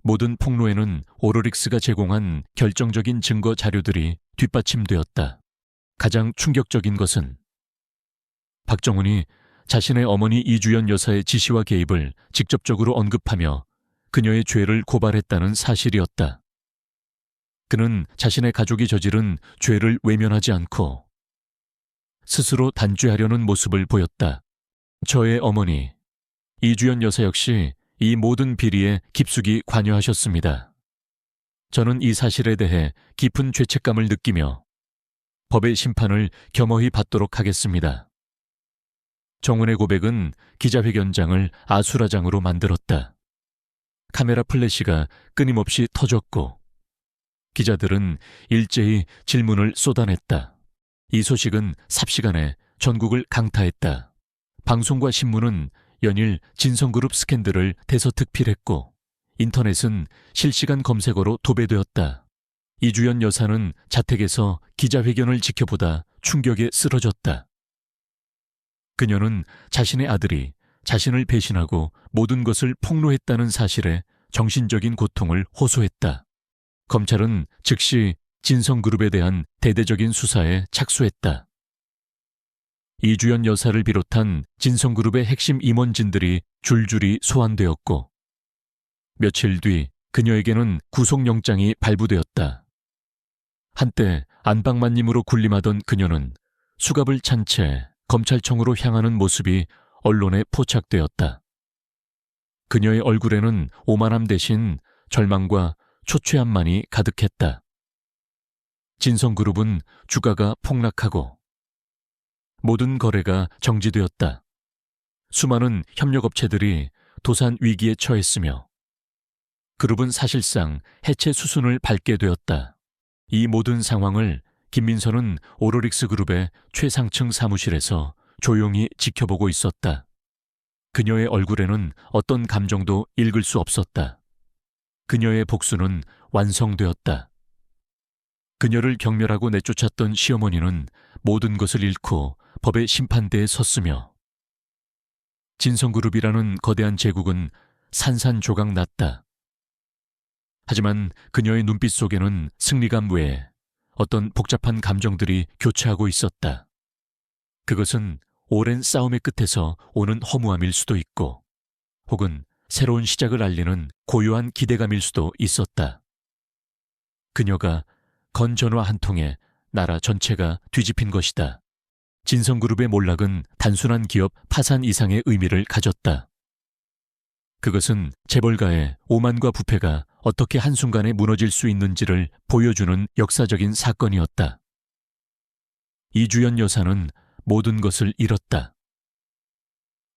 모든 폭로에는 오로릭스가 제공한 결정적인 증거 자료들이 뒷받침되었다. 가장 충격적인 것은 박정훈이 자신의 어머니 이주연 여사의 지시와 개입을 직접적으로 언급하며 그녀의 죄를 고발했다는 사실이었다. 그는 자신의 가족이 저지른 죄를 외면하지 않고 스스로 단죄하려는 모습을 보였다. 저의 어머니 이주연 여사 역시 이 모든 비리에 깊숙이 관여하셨습니다. 저는 이 사실에 대해 깊은 죄책감을 느끼며 법의 심판을 겸허히 받도록 하겠습니다. 정훈의 고백은 기자회견장을 아수라장으로 만들었다. 카메라 플래시가 끊임없이 터졌고 기자들은 일제히 질문을 쏟아냈다. 이 소식은 삽시간에 전국을 강타했다. 방송과 신문은 연일 진성그룹 스캔들을 대서특필했고 인터넷은 실시간 검색어로 도배되었다. 이주연 여사는 자택에서 기자회견을 지켜보다 충격에 쓰러졌다. 그녀는 자신의 아들이 자신을 배신하고 모든 것을 폭로했다는 사실에 정신적인 고통을 호소했다. 검찰은 즉시 진성그룹에 대한 대대적인 수사에 착수했다. 이주연 여사를 비롯한 진성그룹의 핵심 임원진들이 줄줄이 소환되었고 며칠 뒤 그녀에게는 구속영장이 발부되었다. 한때 안방마님으로 군림하던 그녀는 수갑을 찬 채 검찰청으로 향하는 모습이 언론에 포착되었다. 그녀의 얼굴에는 오만함 대신 절망과 초췌함만이 가득했다. 진성그룹은 주가가 폭락하고 모든 거래가 정지되었다. 수많은 협력업체들이 도산 위기에 처했으며 그룹은 사실상 해체 수순을 밟게 되었다. 이 모든 상황을 김민선은 오로릭스 그룹의 최상층 사무실에서 조용히 지켜보고 있었다. 그녀의 얼굴에는 어떤 감정도 읽을 수 없었다. 그녀의 복수는 완성되었다. 그녀를 경멸하고 내쫓았던 시어머니는 모든 것을 잃고 법의 심판대에 섰으며 진성그룹이라는 거대한 제국은 산산조각 났다. 하지만 그녀의 눈빛 속에는 승리감 외에 어떤 복잡한 감정들이 교차하고 있었다. 그것은 오랜 싸움의 끝에서 오는 허무함일 수도 있고 혹은 새로운 시작을 알리는 고요한 기대감일 수도 있었다. 그녀가 건 전화 한 통에 나라 전체가 뒤집힌 것이다. 진성그룹의 몰락은 단순한 기업 파산 이상의 의미를 가졌다. 그것은 재벌가의 오만과 부패가 어떻게 한순간에 무너질 수 있는지를 보여주는 역사적인 사건이었다. 이주연 여사는 모든 것을 잃었다.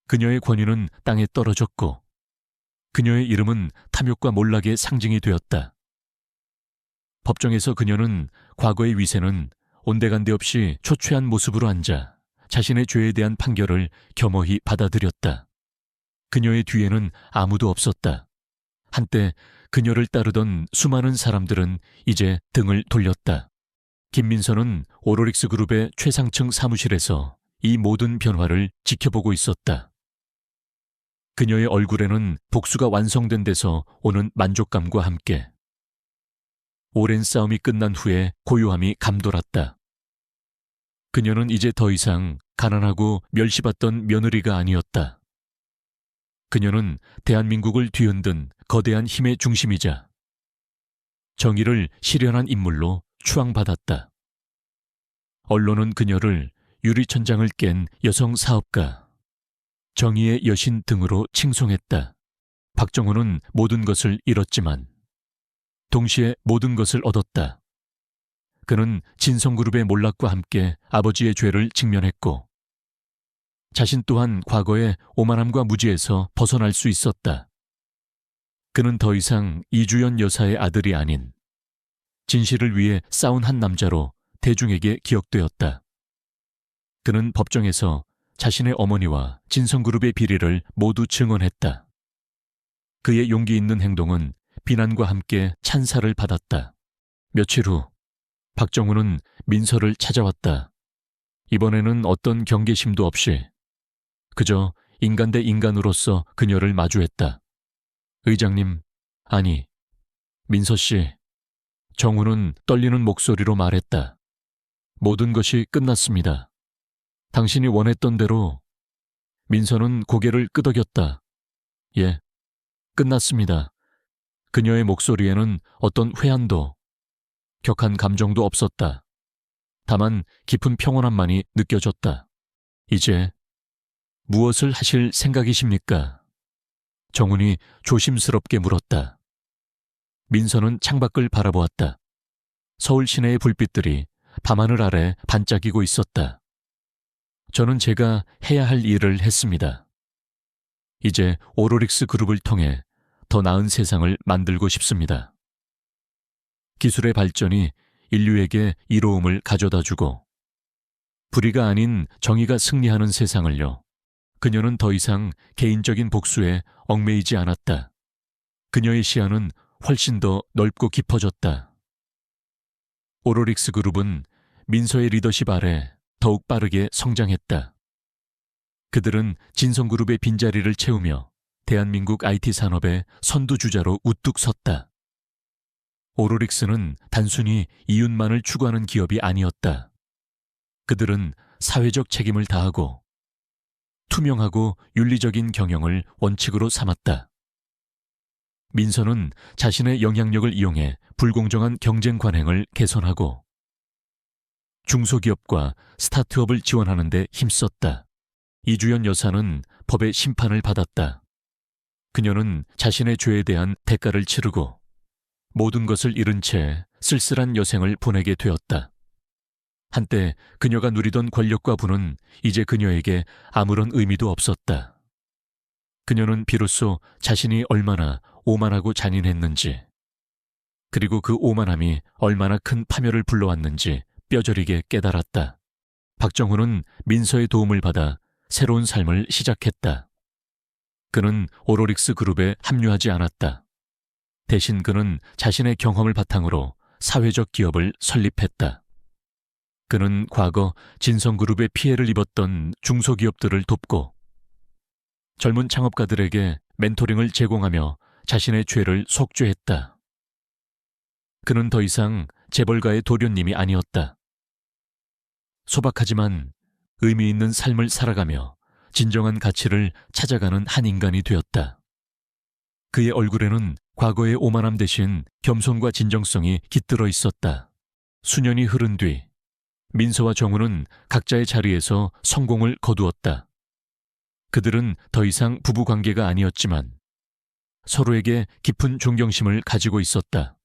그녀의 권위는 땅에 떨어졌고 그녀의 이름은 탐욕과 몰락의 상징이 되었다. 법정에서 그녀는 과거의 위세는 온데간데 없이 초췌한 모습으로 앉아 자신의 죄에 대한 판결을 겸허히 받아들였다. 그녀의 뒤에는 아무도 없었다. 한때 그녀를 따르던 수많은 사람들은 이제 등을 돌렸다. 김민선은 오로릭스 그룹의 최상층 사무실에서 이 모든 변화를 지켜보고 있었다. 그녀의 얼굴에는 복수가 완성된 데서 오는 만족감과 함께 오랜 싸움이 끝난 후에 고요함이 감돌았다. 그녀는 이제 더 이상 가난하고 멸시받던 며느리가 아니었다. 그녀는 대한민국을 뒤흔든 거대한 힘의 중심이자 정의를 실현한 인물로 추앙받았다. 언론은 그녀를 유리천장을 깬 여성 사업가, 정의의 여신 등으로 칭송했다. 박정훈은 모든 것을 잃었지만 동시에 모든 것을 얻었다. 그는 진성그룹의 몰락과 함께 아버지의 죄를 직면했고 자신 또한 과거의 오만함과 무지에서 벗어날 수 있었다. 그는 더 이상 이주연 여사의 아들이 아닌 진실을 위해 싸운 한 남자로 대중에게 기억되었다. 그는 법정에서 자신의 어머니와 진성그룹의 비리를 모두 증언했다. 그의 용기 있는 행동은 비난과 함께 찬사를 받았다. 며칠 후 박정훈은 민서를 찾아왔다. 이번에는 어떤 경계심도 없이 그저 인간 대 인간으로서 그녀를 마주했다. 의장님, 아니, 민서 씨. 정훈은 떨리는 목소리로 말했다. 모든 것이 끝났습니다. 당신이 원했던 대로. 민서는 고개를 끄덕였다. 예, 끝났습니다. 그녀의 목소리에는 어떤 회한도, 격한 감정도 없었다. 다만 깊은 평온함만이 느껴졌다. 이제 무엇을 하실 생각이십니까? 정훈이 조심스럽게 물었다. 민서는 창밖을 바라보았다. 서울 시내의 불빛들이 밤하늘 아래 반짝이고 있었다. 저는 제가 해야 할 일을 했습니다. 이제 오로릭스 그룹을 통해 더 나은 세상을 만들고 싶습니다. 기술의 발전이 인류에게 이로움을 가져다주고 불의가 아닌 정의가 승리하는 세상을요. 그녀는 더 이상 개인적인 복수에 얽매이지 않았다. 그녀의 시야는 훨씬 더 넓고 깊어졌다. 오로릭스 그룹은 민서의 리더십 아래 더욱 빠르게 성장했다. 그들은 진성그룹의 빈자리를 채우며 대한민국 IT 산업의 선두주자로 우뚝 섰다. 오로릭스는 단순히 이윤만을 추구하는 기업이 아니었다. 그들은 사회적 책임을 다하고 투명하고 윤리적인 경영을 원칙으로 삼았다. 민서는 자신의 영향력을 이용해 불공정한 경쟁 관행을 개선하고 중소기업과 스타트업을 지원하는 데 힘썼다. 이주연 여사는 법의 심판을 받았다. 그녀는 자신의 죄에 대한 대가를 치르고 모든 것을 잃은 채 쓸쓸한 여생을 보내게 되었다. 한때 그녀가 누리던 권력과 부는 이제 그녀에게 아무런 의미도 없었다. 그녀는 비로소 자신이 얼마나 오만하고 잔인했는지, 그리고 그 오만함이 얼마나 큰 파멸을 불러왔는지 뼈저리게 깨달았다. 박정훈은 민서의 도움을 받아 새로운 삶을 시작했다. 그는 오로릭스 그룹에 합류하지 않았다. 대신 그는 자신의 경험을 바탕으로 사회적 기업을 설립했다. 그는 과거 진성그룹의 피해를 입었던 중소기업들을 돕고 젊은 창업가들에게 멘토링을 제공하며 자신의 죄를 속죄했다. 그는 더 이상 재벌가의 도련님이 아니었다. 소박하지만 의미 있는 삶을 살아가며 진정한 가치를 찾아가는 한 인간이 되었다. 그의 얼굴에는 과거의 오만함 대신 겸손과 진정성이 깃들어 있었다. 수년이 흐른 뒤 민서와 정훈은 각자의 자리에서 성공을 거두었다. 그들은 더 이상 부부관계가 아니었지만 서로에게 깊은 존경심을 가지고 있었다.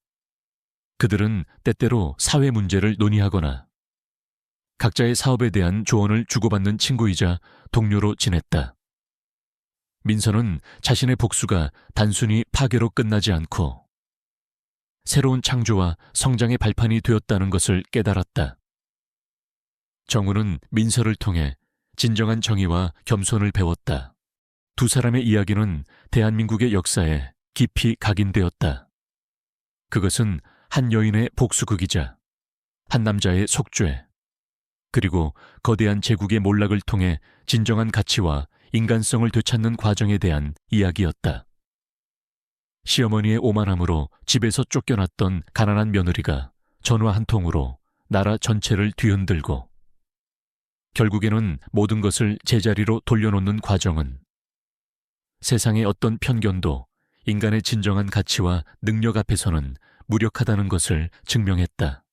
그들은 때때로 사회 문제를 논의하거나 각자의 사업에 대한 조언을 주고받는 친구이자 동료로 지냈다. 민서는 자신의 복수가 단순히 파괴로 끝나지 않고 새로운 창조와 성장의 발판이 되었다는 것을 깨달았다. 정훈은 민서를 통해 진정한 정의와 겸손을 배웠다. 두 사람의 이야기는 대한민국의 역사에 깊이 각인되었다. 그것은 한 여인의 복수극이자 한 남자의 속죄, 그리고 거대한 제국의 몰락을 통해 진정한 가치와 인간성을 되찾는 과정에 대한 이야기였다. 시어머니의 오만함으로 집에서 쫓겨났던 가난한 며느리가 전화 한 통으로 나라 전체를 뒤흔들고 결국에는 모든 것을 제자리로 돌려놓는 과정은 세상의 어떤 편견도 인간의 진정한 가치와 능력 앞에서는 무력하다는 것을 증명했다.